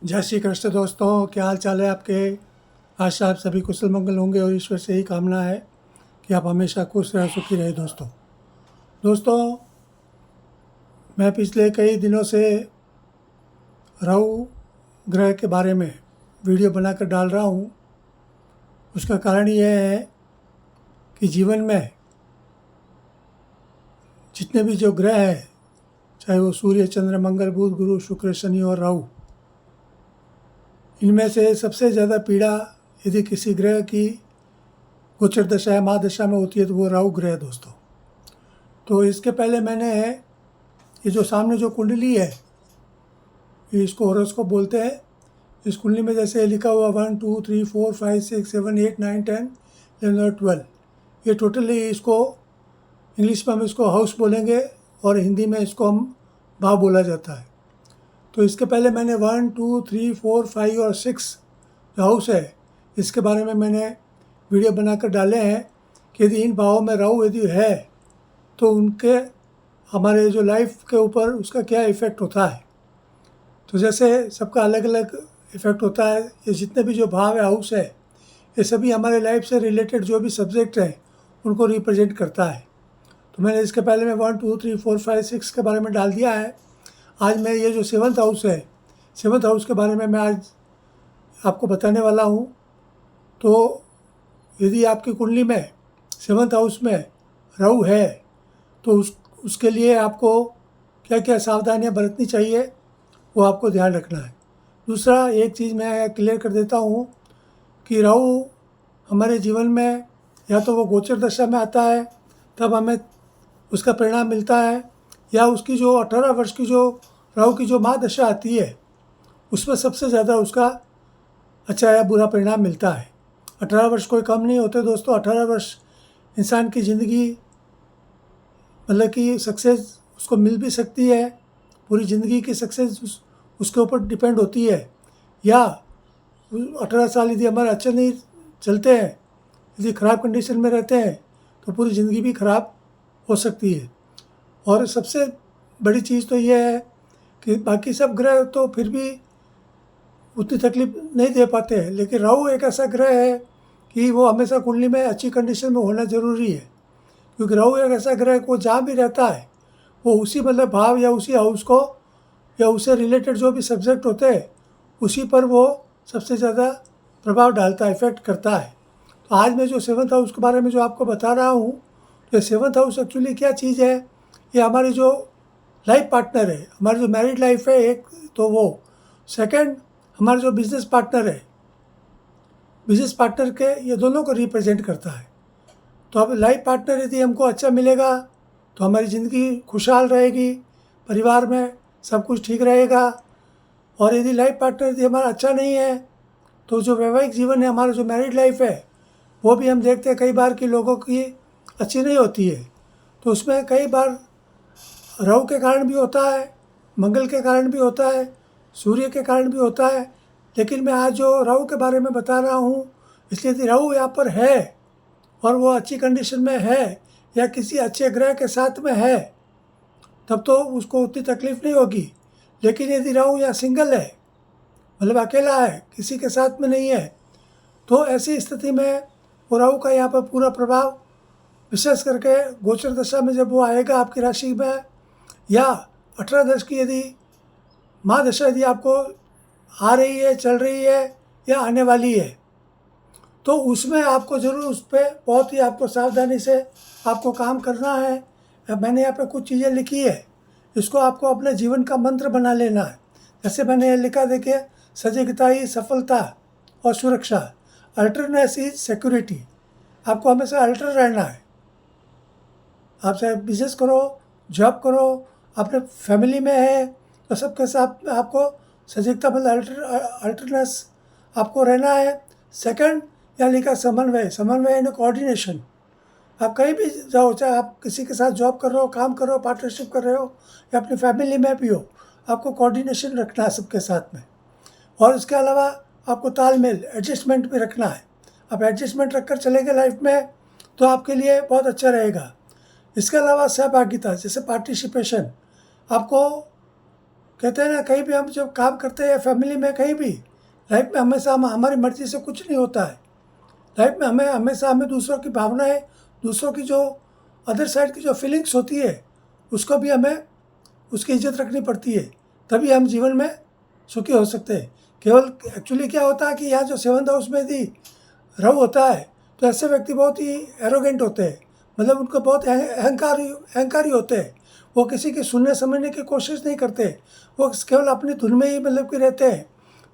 जय श्री कृष्ण दोस्तों, क्या हाल चाल है आपके। आशा आप सभी कुशल मंगल होंगे और ईश्वर से ही कामना है कि आप हमेशा खुश रहे, सुखी रहे। दोस्तों मैं पिछले कई दिनों से राहु ग्रह के बारे में वीडियो बनाकर डाल रहा हूँ। उसका कारण यह है कि जीवन में जितने भी जो ग्रह हैं, चाहे वो सूर्य, चंद्र, मंगल, बुध, गुरु, शुक्र, शनि और राहु, इनमें से सबसे ज़्यादा पीड़ा यदि किसी ग्रह की गोचर दशा या महादशा में होती है तो वो राहु ग्रह है दोस्तों। तो इसके पहले मैंने ये जो सामने जो कुंडली है, इसको हॉरोस्कोप बोलते हैं। इस कुंडली में जैसे लिखा हुआ 1 2 3 4 5 6 7 8 9 10 11 और 12, ये टोटली इसको इंग्लिश में हम इसको हाउस बोलेंगे और हिंदी में इसको हम भाव बोला जाता है। तो इसके पहले मैंने 1 2 3 4 5 और 6 जो हाउस है इसके बारे में मैंने वीडियो बनाकर डाले हैं कि यदि इन भावों में राहु यदि है तो उनके हमारे जो लाइफ के ऊपर उसका क्या इफ़ेक्ट होता है। तो जैसे सबका अलग अलग इफ़ेक्ट होता है। ये जितने भी जो भाव है, हाउस है, ये सभी हमारे लाइफ से रिलेटेड जो भी सब्जेक्ट हैं उनको रिप्रेजेंट करता है। तो मैंने इसके पहले मैं 1 2 3 4 5 6 के बारे में डाल दिया है। आज मैं ये जो 7th हाउस है, 7th हाउस के बारे में मैं आज आपको बताने वाला हूँ। तो यदि आपकी कुंडली में 7th हाउस में राहु है तो उसके लिए आपको क्या क्या सावधानियां बरतनी चाहिए वो आपको ध्यान रखना है। दूसरा एक चीज़ मैं क्लियर कर देता हूँ कि राहु हमारे जीवन में या तो वो गोचर दशा में आता है तब हमें उसका परिणाम मिलता है, या उसकी जो 18 वर्ष की जो राहु की जो महादशा आती है उसमें सबसे ज़्यादा उसका अच्छा या बुरा परिणाम मिलता है। 18 वर्ष कोई कम नहीं होते दोस्तों। 18 वर्ष इंसान की ज़िंदगी मतलब कि सक्सेस उसको मिल भी सकती है, पूरी ज़िंदगी की सक्सेस उसके ऊपर डिपेंड होती है, या 18 साल यदि हमारे अच्छे नहीं चलते हैं, यदि ख़राब कंडीशन में रहते हैं तो पूरी ज़िंदगी भी ख़राब हो सकती है। और सबसे बड़ी चीज़ तो ये है कि बाकी सब ग्रह तो फिर भी उतनी तकलीफ नहीं दे पाते हैं, लेकिन राहु एक ऐसा ग्रह है कि वो हमेशा कुंडली में अच्छी कंडीशन में होना ज़रूरी है। क्योंकि राहु एक ऐसा ग्रह को जहाँ भी रहता है वो उसी मतलब भाव या उसी हाउस को या उससे रिलेटेड जो भी सब्जेक्ट होते हैं उसी पर वो सबसे ज़्यादा प्रभाव डालता है, इफ़ेक्ट करता है। तो आज मैं जो 7th हाउस के बारे में जो आपको बता रहा हूँ, तो 7th हाउस एक्चुअली क्या चीज़ है, ये हमारी जो लाइफ पार्टनर है, हमारी जो मैरिड लाइफ है एक तो वो, सेकंड हमारा जो बिजनेस पार्टनर है, बिजनेस पार्टनर के ये दोनों को रिप्रेजेंट करता है। तो अब लाइफ पार्टनर यदि हमको अच्छा मिलेगा तो हमारी ज़िंदगी खुशहाल रहेगी, परिवार में सब कुछ ठीक रहेगा। और यदि लाइफ पार्टनर यदि हमारा अच्छा नहीं है तो जो वैवाहिक जीवन है, हमारा जो मैरिड लाइफ है, वो भी हम देखते हैं कई बार कि लोगों की अच्छी नहीं होती है। तो उसमें कई बार राहु के कारण भी होता है, मंगल के कारण भी होता है, सूर्य के कारण भी होता है। लेकिन मैं आज जो राहु के बारे में बता रहा हूँ, इसलिए यदि राहु यहाँ पर है और वो अच्छी कंडीशन में है या किसी अच्छे ग्रह के साथ में है तब तो उसको उतनी तकलीफ नहीं होगी। लेकिन यदि राहु यहाँ सिंगल है, मतलब अकेला है, किसी के साथ में नहीं है, तो ऐसी स्थिति में वो राहु का यहाँ पर पूरा प्रभाव, विशेष करके गोचर दशा में जब वो आएगा आपकी राशि में, या 18 वर्ष की यदि महादशा यदि आपको आ रही है, चल रही है या आने वाली है, तो उसमें आपको ज़रूर उस पर बहुत ही आपको सावधानी से आपको काम करना है। मैंने यहाँ पे कुछ चीज़ें लिखी है, इसको आपको अपने जीवन का मंत्र बना लेना है। जैसे मैंने ये लिखा, देखिए, सजगता ही सफलता और सुरक्षा, अल्टरनेस इज सिक्योरिटी। आपको हमेशा अल्टर रहना है। आप चाहे बिजनेस करो, जॉब करो, अपने फैमिली में है तो सबके साथ आपको सजगता मतलब अल्टरनेस आपको रहना है। सेकंड यहाँ लिखा समन्वय, समन्वय यानी कोऑर्डिनेशन। आप कहीं भी जाओ, चाहे आप किसी के साथ जॉब कर रहे हो, काम कर रहे हो, पार्टनरशिप कर रहे हो, या अपनी फैमिली में भी हो, आपको कोऑर्डिनेशन रखना है सबके साथ में। और इसके अलावा आपको तालमेल, एडजस्टमेंट भी रखना है। आप एडजस्टमेंट रख कर चलेंगे लाइफ में तो आपके लिए बहुत अच्छा रहेगा। इसके अलावा सहभागिता, जैसे पार्टिसिपेशन, आपको कहते हैं ना, कहीं भी हम जब काम करते हैं, फैमिली में, कहीं भी लाइफ में, हमेशा हमारी मर्जी से कुछ नहीं होता है। लाइफ में हमें दूसरों की भावनाएं, दूसरों की जो अदर साइड की जो फीलिंग्स होती है, उसको भी हमें उसकी इज्जत रखनी पड़ती है, तभी हम जीवन में सुखी हो सकते हैं। केवल एक्चुअली क्या होता है कि यहाँ जो 7th हाउस में यदि राहु होता है तो ऐसे व्यक्ति बहुत ही एरोगेंट होते हैं, मतलब उनको बहुत अहंकारी होते हैं। वो किसी की सुनने समझने की कोशिश नहीं करते, वो केवल अपनी धुन में ही मतलब कि रहते हैं।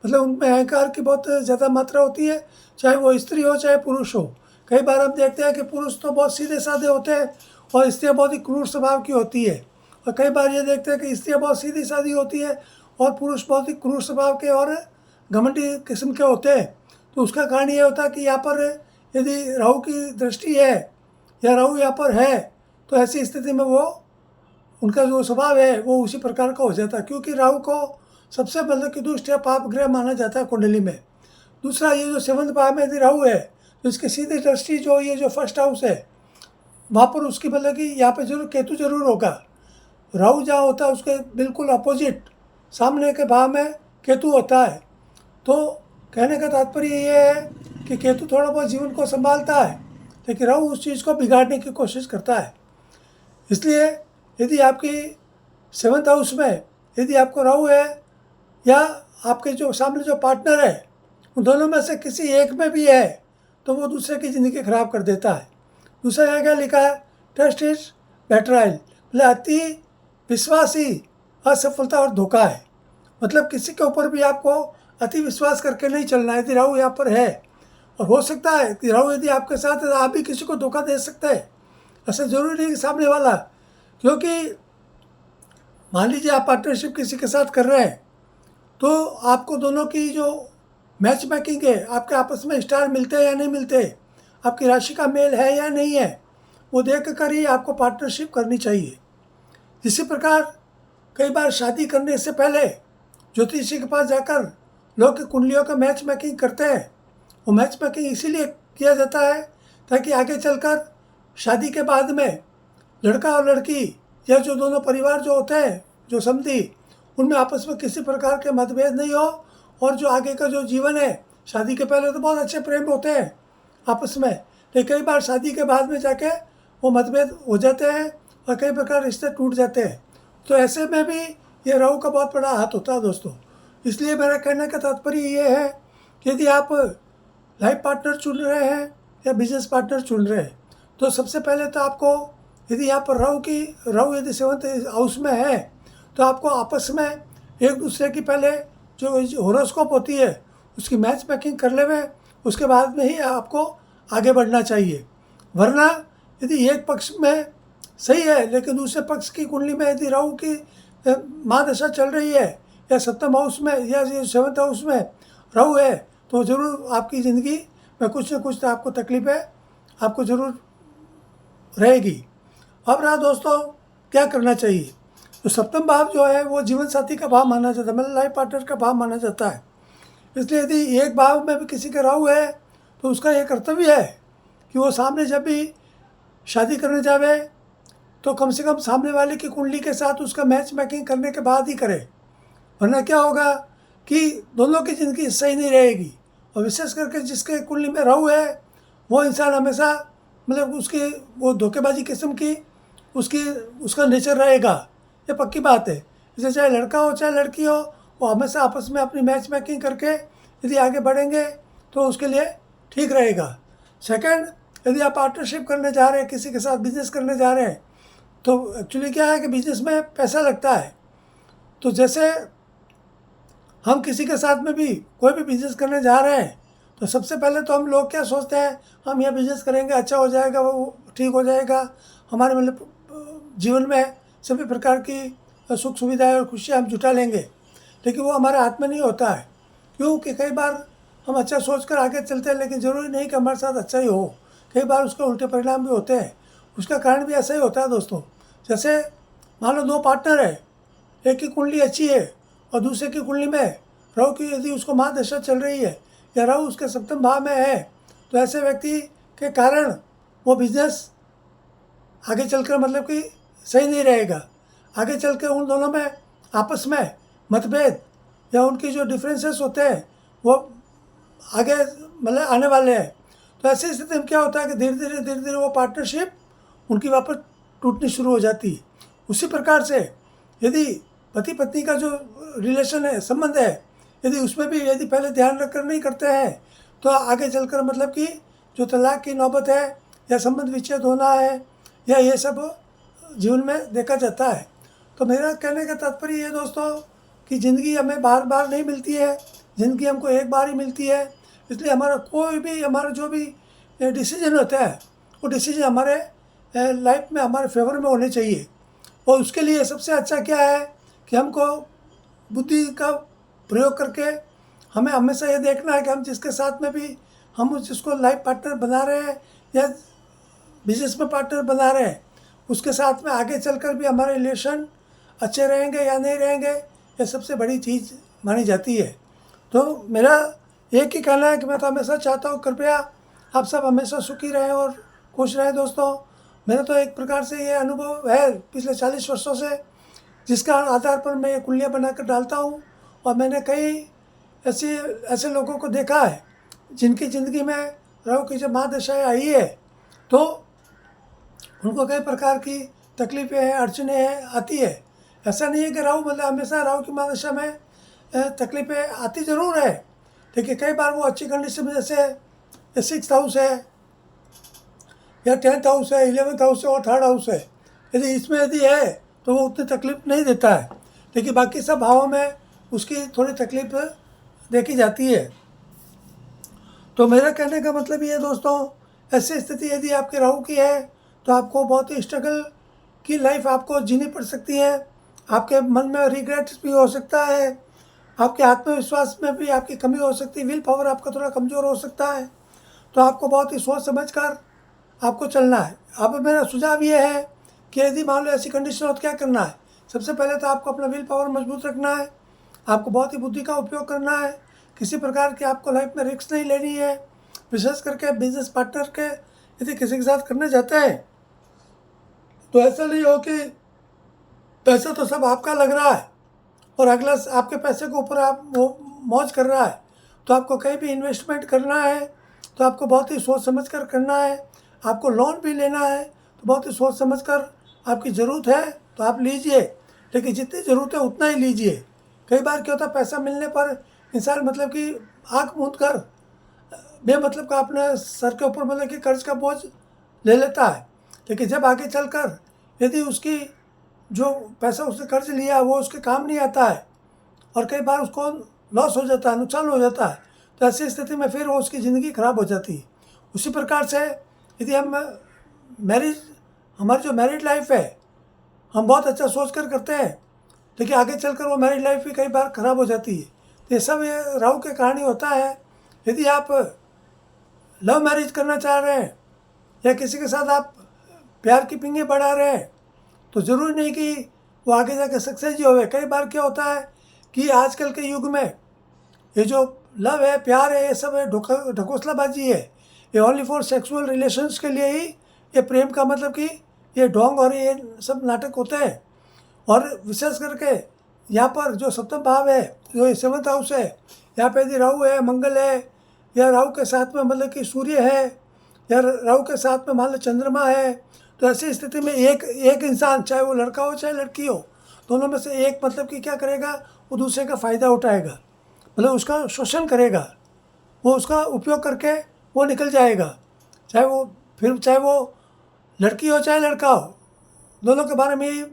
मतलब उनमें अहंकार की बहुत ज़्यादा मात्रा होती है, चाहे वो स्त्री हो चाहे पुरुष हो। कई बार हम देखते हैं कि पुरुष तो बहुत सीधे साधे होते हैं और स्त्रियाँ बहुत ही क्रूर स्वभाव की होती है, और कई बार ये देखते हैं कि स्त्रियाँ बहुत सीधी सादी होती है और पुरुष बहुत ही क्रूर स्वभाव के और घमंडी किस्म के होते हैं। तो उसका कारण ये होता है कि यहाँ पर यदि राहु की दृष्टि है या राहु यहाँ पर है, तो ऐसी स्थिति में वो उनका जो स्वभाव है वो उसी प्रकार का हो जाता है, क्योंकि राहु को सबसे मतलब कि दुष्ट या पाप ग्रह माना जाता है कुंडली में। दूसरा, ये जो 7th भाव में यदि राहु है तो इसकी सीधी दृष्टि जो ये जो फर्स्ट हाउस है वहाँ पर उसकी मतलब कि यहाँ पे जरूर केतु जरूर होगा। राहु जहाँ होता है उसके बिल्कुल अपोजिट सामने के भाव में केतु होता है। तो कहने का तात्पर्य ये है कि केतु थोड़ा बहुत जीवन को संभालता है, लेकिन राहु उस चीज़ को बिगाड़ने की कोशिश करता है। इसलिए यदि आपकी 7th हाउस में यदि आपको राहु है या आपके जो सामने जो पार्टनर है उन दोनों में से किसी एक में भी है, तो वो दूसरे की ज़िंदगी खराब कर देता है। दूसरा यहाँ क्या लिखा है, ट्रस्ट इज बेट्रायल, मतलब अति विश्वास ही असफलता और धोखा है। मतलब किसी के ऊपर भी आपको अति विश्वास करके नहीं चलना है यदि राहु यहाँ पर है। और हो सकता है कि राहु यदि आपके साथ है तो आप भी किसी को धोखा दे सकते हैं, ऐसा जरूरी नहीं कि सामने वाला, क्योंकि मान लीजिए आप पार्टनरशिप किसी के साथ कर रहे हैं तो आपको दोनों की जो मैच मेकिंग है, आपके आपस में स्टार मिलते हैं या नहीं मिलते, आपकी राशि का मेल है या नहीं है, वो देख कर ही आपको पार्टनरशिप करनी चाहिए। इसी प्रकार कई बार शादी करने से पहले ज्योतिषी के पास जाकर लोग कुंडलियों का मैच मेकिंग करते हैं। वो मैच मेकिंग इसीलिए किया जाता है ताकि आगे चलकर शादी के बाद में लड़का और लड़की या जो दोनों परिवार जो होते हैं, जो समधी, उनमें आपस में किसी प्रकार के मतभेद नहीं हो, और जो आगे का जो जीवन है, शादी के पहले तो बहुत अच्छे प्रेम होते हैं आपस में, लेकिन कई बार शादी के बाद में जाके वो मतभेद हो जाते हैं और कई प्रकार रिश्ते टूट जाते हैं। तो ऐसे में भी ये राहु का बहुत बड़ा हाथ होता है दोस्तों। इसलिए मेरा कहने का तात्पर्य ये है कि यदि आप लाइफ पार्टनर चुन रहे हैं या बिजनेस पार्टनर चुन रहे हैं, तो सबसे पहले तो आपको यदि यहाँ पर राहु यदि 7th हाउस में है तो आपको आपस में एक दूसरे की पहले जो होरोस्कोप होती है उसकी मैच मेकिंग कर लेवे, उसके बाद में ही आपको आगे बढ़ना चाहिए। वरना यदि एक पक्ष में सही है लेकिन दूसरे पक्ष की कुंडली में यदि राहु की महादशा चल रही है या 7th हाउस में या 7th हाउस में राहु है, तो ज़रूर आपकी ज़िंदगी में कुछ न कुछ तो आपको तकलीफ़ें आपको ज़रूर रहेगी। अब रहा दोस्तों क्या करना चाहिए। तो 7th भाव जो है वो जीवन साथी का भाव माना जाता है, मतलब लाइफ पार्टनर का भाव माना जाता है। इसलिए यदि एक भाव में भी किसी का राहु है तो उसका ये कर्तव्य है कि वो सामने जब भी शादी करने जावे तो कम से कम सामने वाले की कुंडली के साथ उसका मैच मेकिंग करने के बाद ही करे, वरना क्या होगा कि दोनों की ज़िंदगी सही नहीं रहेगी। और विशेष करके जिसके कुंडली में राहु है वो इंसान हमेशा मतलब उसकी वो धोखेबाजी किस्म की उसका नेचर रहेगा, ये पक्की बात है। इसलिए चाहे लड़का हो चाहे लड़की हो, वो हमेशा आपस में अपनी मैच मेकिंग करके यदि आगे बढ़ेंगे तो उसके लिए ठीक रहेगा। सेकंड, यदि आप पार्टनरशिप करने जा रहे हैं, किसी के साथ बिजनेस करने जा रहे हैं, तो एक्चुअली क्या है कि बिजनेस में पैसा लगता है। तो जैसे हम किसी के साथ में भी कोई भी बिजनेस करने जा रहे हैं तो सबसे पहले तो हम लोग क्या सोचते हैं, हम यह बिजनेस करेंगे अच्छा हो जाएगा, वो ठीक हो जाएगा, हमारे मतलब जीवन में सभी प्रकार की सुख सुविधाएं और खुशियाँ हम जुटा लेंगे। लेकिन वो हमारे हाथ में नहीं होता है, क्योंकि कई बार हम अच्छा सोचकर आगे चलते हैं लेकिन ज़रूरी नहीं कि हमारे साथ अच्छा ही हो, कई बार उसके उल्टे परिणाम भी होते हैं। उसका कारण भी ऐसा ही होता है दोस्तों। जैसे मान लो 2 पार्टनर है, एक की कुंडली अच्छी है और दूसरे की कुंडली में राहु की यदि उसको महादशा चल रही है या राहु उसके 7th भाव में है, तो ऐसे व्यक्ति के कारण वो बिजनेस आगे चलकर मतलब कि सही नहीं रहेगा। आगे चल के उन दोनों में आपस में मतभेद या उनकी जो डिफरेंसेस होते हैं वो आगे मतलब आने वाले हैं। तो ऐसी स्थिति में क्या होता है कि धीरे धीरे वो पार्टनरशिप उनकी वापस टूटनी शुरू हो जाती है। उसी प्रकार से यदि पति पत्नी का जो रिलेशन है, संबंध है, यदि उसमें भी यदि पहले ध्यान रखकर नहीं करते हैं तो आगे चलकर मतलब कि जो तलाक की नौबत है या संबंध विच्छेद होना है या ये सब जीवन में देखा जाता है। तो मेरा कहने का तात्पर्य ये दोस्तों कि ज़िंदगी हमें बार बार नहीं मिलती है, ज़िंदगी हमको एक बार ही मिलती है। इसलिए हमारा कोई भी हमारा जो भी डिसीजन होता है वो डिसीजन हमारे लाइफ में हमारे फेवर में होने चाहिए। और उसके लिए सबसे अच्छा क्या है कि हमको बुद्धि का प्रयोग करके हमें हमेशा ये देखना है कि हम जिसके साथ में भी हम जिसको लाइफ पार्टनर बना रहे हैं या बिजनेस में पार्टनर बना रहे हैं उसके साथ में आगे चलकर भी हमारे रिलेशन अच्छे रहेंगे या नहीं रहेंगे, ये सबसे बड़ी चीज़ मानी जाती है। तो मेरा एक ही कहना है कि मैं तो हमेशा चाहता हूँ कृपया आप सब हमेशा सुखी रहें और खुश रहें दोस्तों। मेरा तो एक प्रकार से ये अनुभव है पिछले 40 वर्षों से, जिसका आधार पर मैं ये कुल्लियाँ बनाकर डालता हूँ। और मैंने कई ऐसे लोगों को देखा है जिनकी ज़िंदगी में राहु की जब महादशाएँ आई है तो उनको कई प्रकार की तकलीफ़ें हैं, अड़चने हैं, आती है। ऐसा नहीं है कि राहु मतलब हमेशा राहु की महादशा में तकलीफ़ें आती ज़रूर है, लेकिन कई बार वो अच्छी कंडीशन में जैसे 6th हाउस है या 10th हाउस है, 11th हाउस है और 3rd हाउस है, यदि इसमें यदि है तो वो उतनी तकलीफ नहीं देता है, लेकिन बाकी सब भावों में उसकी थोड़ी तकलीफ देखी जाती है। तो मेरा कहने का मतलब ये दोस्तों, ऐसी स्थिति यदि आपके राहु की है तो आपको बहुत ही स्ट्रगल की लाइफ आपको जीनी पड़ सकती है। आपके मन में रिग्रेट्स भी हो सकता है, आपके आत्मविश्वास में भी आपकी कमी हो सकती है, विल पावर आपका थोड़ा कमज़ोर हो सकता है। तो आपको बहुत ही सोच समझ कर आपको चलना है। अब मेरा सुझाव ये है कि यदि मान लो ऐसी कंडीशन हो तो क्या करना है। सबसे पहले तो आपको अपना विल पावर मजबूत रखना है, आपको बहुत ही बुद्धि का उपयोग करना है, किसी प्रकार की आपको लाइफ में रिस्क नहीं लेनी है। विशेष करके बिजनेस पार्टनर के यदि किसी के साथ करने जाते हैं तो ऐसा नहीं हो कि पैसा तो सब आपका लग रहा है और अगला आपके पैसे के ऊपर आप वो मौज कर रहा है। तो आपको कहीं भी इन्वेस्टमेंट करना है तो आपको बहुत ही सोच समझ कर करना है। आपको लोन भी लेना है तो बहुत ही सोच समझ कर, आपकी ज़रूरत है तो आप लीजिए, लेकिन जितनी ज़रूरत है उतना ही लीजिए। कई बार क्या होता है, पैसा मिलने पर इंसान मतलब कि आँख मूंद कर बेमतलब का अपने सर के ऊपर मतलब कि कर्ज का बोझ ले लेता है, लेकिन जब आगे चलकर यदि उसकी जो पैसा उसने कर्ज लिया वो उसके काम नहीं आता है और कई बार उसको लॉस हो जाता है, नुकसान हो जाता है, तो ऐसी स्थिति में फिर वो उसकी ज़िंदगी खराब हो जाती है। उसी प्रकार से यदि हम हमारी जो मैरिड लाइफ है हम बहुत अच्छा सोच कर करते हैं, लेकिन आगे चलकर वो मैरिड लाइफ भी कई बार ख़राब हो जाती है। तो ये सब ये राहु के कारण ही होता है। यदि आप लव मैरिज करना चाह रहे हैं या किसी के साथ आप प्यार की पिंगे बढ़ा रहे हैं तो ज़रूरी नहीं कि वो आगे जाके सक्सेस ही होवे। कई बार क्या होता है कि आजकल के युग में ये जो लव है, प्यार है, ये सब है ढकोसलाबाजी है। ये ओनली फॉर सेक्सुअल रिलेशंस के लिए ही ये प्रेम का मतलब कि ये ढोंग और ये सब नाटक होते हैं। और विशेष करके यहाँ पर जो सप्तम भाव है, जो 7th हाउस है, यहाँ पे यदि राहु है, मंगल है या राहु के साथ में मतलब कि सूर्य है या राहु के साथ में मान लो चंद्रमा है, तो ऐसी स्थिति में एक इंसान, चाहे वो लड़का हो चाहे लड़की हो, दोनों में से एक मतलब कि क्या करेगा, वो दूसरे का फ़ायदा उठाएगा, मतलब उसका शोषण करेगा, वो उसका उपयोग करके वो निकल जाएगा। चाहे वो लड़की हो चाहे लड़का हो, दोनों के बारे में ही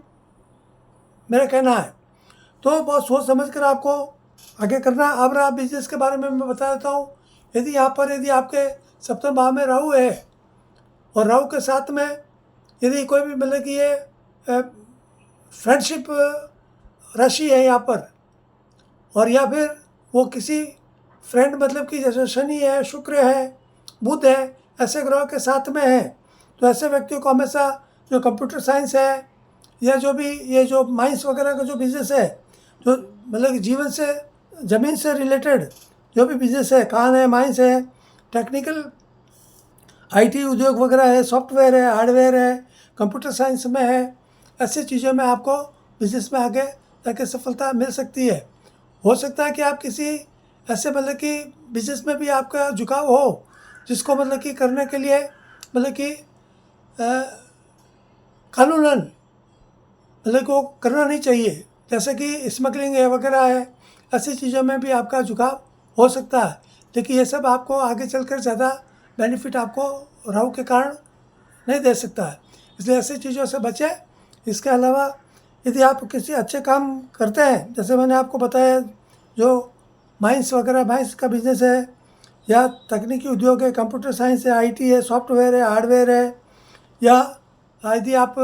मेरा कहना है। तो बहुत सोच समझ कर आपको आगे करना। अब रहा बिजनेस के बारे में मैं बता देता हूँ। यदि आपके सप्तम भाव में राहु है और राहु के साथ में यदि कोई भी मतलब कि ये फ्रेंडशिप राशि है यहाँ पर, और या फिर वो किसी फ्रेंड मतलब कि जैसे शनि है, शुक्र है, बुध है, ऐसे ग्रह के साथ में है, तो ऐसे व्यक्तियों को हमेशा जो कंप्यूटर साइंस है या जो भी ये जो माइंस वगैरह का जो बिज़नेस है, जो मतलब कि जीवन से ज़मीन से रिलेटेड जो भी बिज़नेस है, खान है, माइंस है, टेक्निकल IT उद्योग वगैरह है, सॉफ्टवेयर है, हार्डवेयर है, कंप्यूटर साइंस में है, ऐसी चीज़ों में आपको बिज़नेस में आगे ताकि सफलता मिल सकती है। हो सकता है कि आप किसी ऐसे मतलब कि बिजनेस में भी आपका झुकाव हो जिसको मतलब कि करने के लिए मतलब कि कानूनन मतलब कि वो करना नहीं चाहिए, जैसे कि स्मगलिंग है वगैरह है, ऐसी चीज़ों में भी आपका झुकाव हो सकता है। लेकिन ये सब आपको आगे चलकर ज़्यादा बेनिफिट आपको राहु के कारण नहीं दे सकता है, इसलिए ऐसी चीज़ों से बचें। इसके अलावा यदि आप किसी अच्छे काम करते हैं, जैसे मैंने आपको बताया जो माइंस वगैरह, माइंस का बिजनेस है, या तकनीकी उद्योग है, कंप्यूटर साइंस है, आईटी है, सॉफ्टवेयर है, हार्डवेयर है, या यदि आप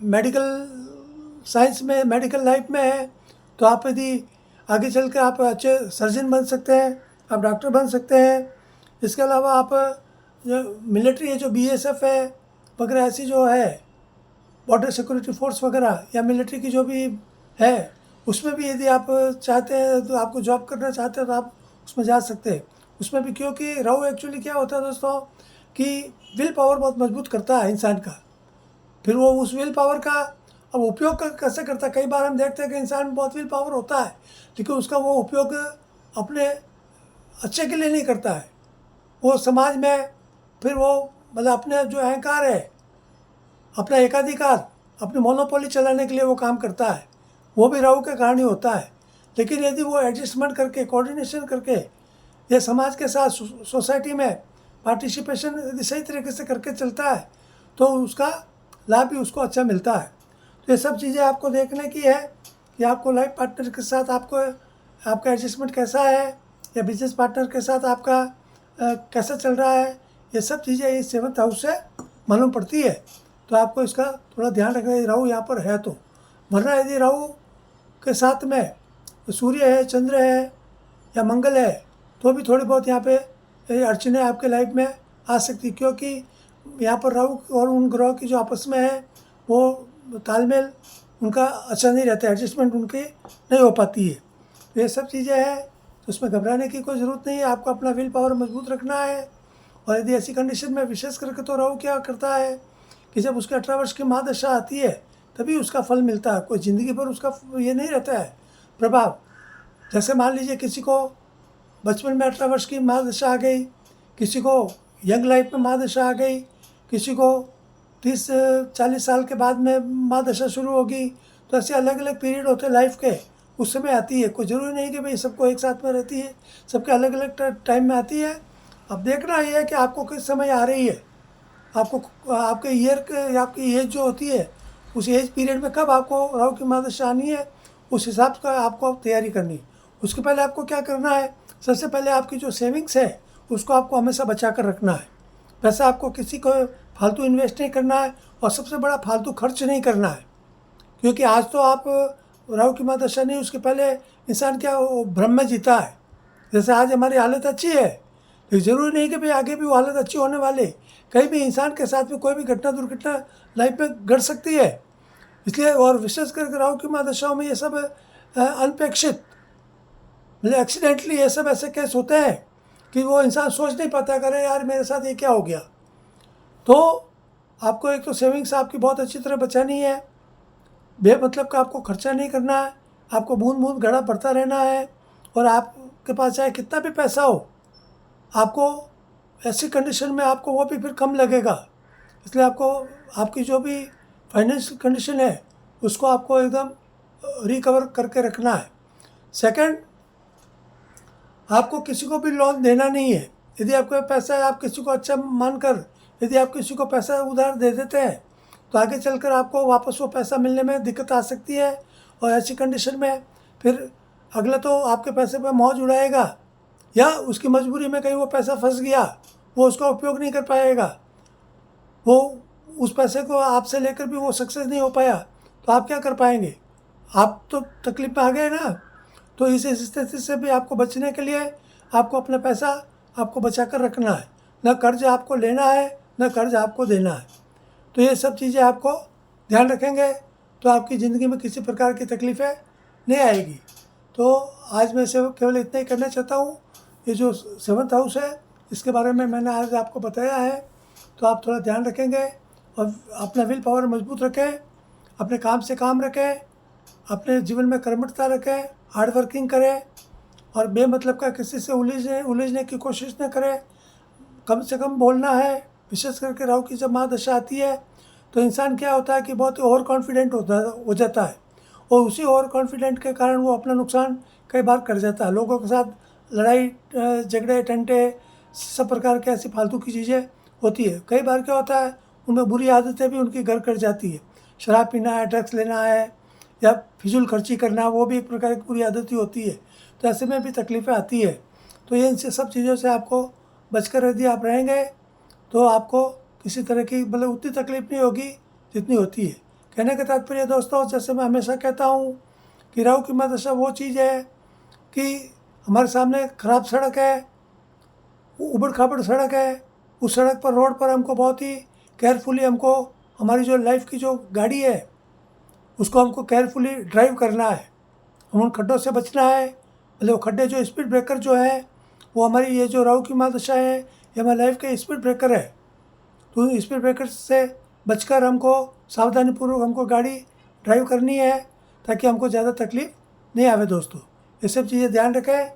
मेडिकल साइंस में, मेडिकल लाइफ में है, तो आप यदि आगे चल कर आप अच्छे सर्जन बन सकते हैं, आप डॉक्टर बन सकते हैं। इसके अलावा आप जो मिलिट्री है, जो बीएसएफ है वगैरह, ऐसी जो है बॉर्डर सिक्योरिटी फोर्स वगैरह, या मिलिट्री की जो भी है, उसमें भी यदि आप चाहते हैं तो आपको जॉब करना चाहते हैं तो आप उसमें जा सकते हैं। उसमें भी क्योंकि राहु एक्चुअली क्या होता है दोस्तों कि विल पावर बहुत मजबूत करता है इंसान का। फिर वो उस विल पावर का अब उपयोग कैसे करता है, कई बार हम देखते हैं कि इंसान में बहुत विल पावर होता है लेकिन उसका वो उपयोग अपने अच्छे के लिए नहीं करता है, वो समाज में फिर वो मतलब अपने जो अहंकार है, अपना एकाधिकार, अपनी मोनोपोली चलाने के लिए वो काम करता है, वो भी राहु के कारण ही होता है। लेकिन यदि वो एडजस्टमेंट करके, कोऑर्डिनेशन करके, ये समाज के साथ सोसाइटी में पार्टिसिपेशन यदि सही तरीके से करके चलता है तो उसका लाभ भी उसको अच्छा मिलता है। तो ये सब चीज़ें आपको देखने की है कि आपको लाइफ पार्टनर के साथ आपका एडजस्टमेंट कैसा है, या बिजनेस पार्टनर के साथ आपका कैसा चल रहा है, ये सब चीज़ें इस 7th हाउस से मालूम पड़ती है। तो आपको इसका थोड़ा ध्यान रखना है राहु यहाँ पर है तो, वरना यदि राहु के साथ में सूर्य है, चंद्र है या मंगल है तो भी थोड़ी बहुत यहाँ पे अड़चनें आपके लाइफ में आ सकती, क्योंकि यहाँ पर राहु और उन ग्रहों की जो आपस में है वो तालमेल उनका अच्छा नहीं रहता, एडजस्टमेंट उनकी नहीं हो पाती है। तो ये सब चीज़ें हैं, तो उसमें घबराने की कोई ज़रूरत नहीं है। आपको अपना विल पावर मजबूत रखना है। और यदि ऐसी कंडीशन में विशेष करके तो राहु क्या करता है कि जब उसके 18 वर्ष की महादशा आती है तभी उसका फल मिलता है, कोई ज़िंदगी भर उसका ये नहीं रहता है प्रभाव। जैसे मान लीजिए किसी को बचपन में 18 वर्ष की महादशा आ गई, किसी को यंग लाइफ में महादशा आ गई, किसी को 30-40 साल के बाद में महादशा शुरू होगी, तो ऐसे अलग अलग पीरियड होते हैं लाइफ के, उस समय आती है। कोई ज़रूरी नहीं कि भाई सबको एक साथ में रहती है, सबके अलग अलग टाइम में आती है। अब देखना ये है कि आपको किस समय आ रही है, आपको आपके ईयर के, आपकी एज जो होती है उस एज पीरियड में कब आपको राहु की महादशा आनी है, उस हिसाब से आपको तैयारी करनी है। उसके पहले आपको क्या करना है, सबसे पहले आपकी जो सेविंग्स है उसको आपको हमेशा बचा कर रखना है। पैसा आपको किसी को फालतू इन्वेस्ट नहीं करना है, और सबसे बड़ा फालतू खर्च नहीं करना है, क्योंकि आज तो आप राहु की महादशा नहीं, उसके पहले इंसान क्या भ्रम में जीता है। जैसे आज हमारी हालत अच्छी है लेकिन ज़रूरी नहीं कि भाई आगे भी वो हालत अच्छी होने वाले, कहीं भी इंसान के साथ में कोई भी घटना दुर्घटना लाइफ में घट सकती है। इसलिए और विशेष करके राहु की महादशाओं में ये सब अनपेक्षित मतलब एक्सीडेंटली ये सब ऐसे केस होते हैं कि वो इंसान सोच नहीं पाता, करे यार मेरे साथ ये क्या हो गया। तो आपको एक तो सेविंग्स आपकी बहुत अच्छी तरह बचानी है, बेमतलब का आपको खर्चा नहीं करना है, आपको बूंद बूंद घड़ा बढ़ता रहना है। और आपके पास चाहे कितना भी पैसा हो, आपको ऐसी कंडीशन में आपको वो भी फिर कम लगेगा। इसलिए आपको आपकी जो भी फाइनेंशियल कंडीशन है उसको आपको एकदम रिकवर करके रखना है। सेकंड, आपको किसी को भी लोन देना नहीं है। यदि आपके पैसा है, आप किसी को अच्छा मानकर यदि आप किसी को पैसा उधार दे देते हैं तो आगे चलकर आपको वापस वो पैसा मिलने में दिक्कत आ सकती है। और ऐसी कंडीशन में फिर अगला तो आपके पैसे पर मौज उड़ाएगा, या उसकी मजबूरी में कहीं वो पैसा फंस गया, वो उसका उपयोग नहीं कर पाएगा, वो उस पैसे को आपसे लेकर भी वो सक्सेस नहीं हो पाया, तो आप क्या कर पाएंगे, आप तो तकलीफ में आ गए ना। तो इस स्थिति से भी आपको बचने के लिए आपको अपना पैसा आपको बचा कर रखना है, न कर्ज आपको लेना है न कर्ज आपको देना है। तो ये सब चीज़ें आपको ध्यान रखेंगे तो आपकी ज़िंदगी में किसी प्रकार की तकलीफ़ें नहीं आएगी। तो आज मैं सिर्फ केवल इतना ही करना चाहता हूँ। ये जो 7th हाउस है इसके बारे में मैंने आज आपको बताया है, तो आप थोड़ा ध्यान रखेंगे और अपना विल पावर मजबूत रखें, अपने काम से काम रखें, अपने जीवन में कर्मठता रखें, हार्ड वर्किंग करें और बेमतलब का किसी से उलझने की कोशिश न करें। कम से कम बोलना है। विशेष करके राहु की जब महादशा आती है तो इंसान क्या होता है कि बहुत ही ओवर कॉन्फिडेंट हो जाता है और उसी ओवर कॉन्फिडेंट के कारण वो अपना नुकसान कई बार कर जाता है। लोगों के साथ लड़ाई झगड़े टंटे सब प्रकार की ऐसी फालतू की चीज़ें होती है। कई बार क्या होता है उनमें बुरी आदतें भी उनकी घर कर जाती है। शराब पीना है, ड्रग्स लेना है या फिजूल खर्ची करना, वो भी एक प्रकार की बुरी आदत ही होती है। तो ऐसे में भी तकलीफ़ें आती है। तो ये इनसे सब चीज़ों से आपको बचकर यदि आप रहेंगे तो आपको किसी तरह की मतलब उतनी तकलीफ़ नहीं होगी जितनी होती है। कहने का तात्पर्य दोस्तों, जैसे मैं हमेशा कहता हूँ कि राहु की महादशा वो चीज़ है कि हमारे सामने ख़राब सड़क है, उबड़ खाबड़ सड़क है। उस सड़क पर, रोड पर हमको बहुत ही केयरफुली हमको हमारी जो लाइफ की जो गाड़ी है उसको हमको केयरफुली ड्राइव करना है। हम उन खड्डों से बचना है। मतलब वो खड्डे जो स्पीड ब्रेकर जो है वो हमारी ये जो राहु की महादशा है ये हमारी लाइफ के स्पीड ब्रेकर है। तो स्पीड ब्रेकर से बचकर हमको सावधानीपूर्वक हमको गाड़ी ड्राइव करनी है ताकि हमको ज़्यादा तकलीफ नहीं आवे दोस्तों। ये सब चीज़ें ध्यान रखें।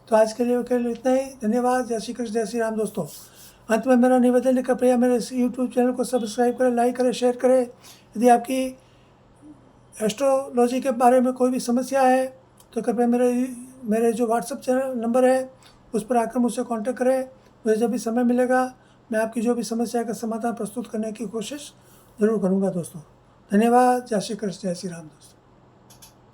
तो आज के लिए इतना ही। धन्यवाद। जय श्री कृष्ण, जय श्री राम दोस्तों। अंत में मेरा निवेदन है कृपया मेरे इस यूट्यूब चैनल को सब्सक्राइब करें, लाइक करें, शेयर करें। यदि आपकी एस्ट्रोलॉजी के बारे में कोई भी समस्या है तो कृपया मेरे जो व्हाट्सएप चैनल नंबर है उस पर आकर मुझसे कांटेक्ट करें। मुझे जब भी समय मिलेगा मैं आपकी जो भी समस्या का समाधान प्रस्तुत करने की कोशिश ज़रूर करूँगा दोस्तों। धन्यवाद। जय श्री कृष्ण, जय श्री राम दोस्तों।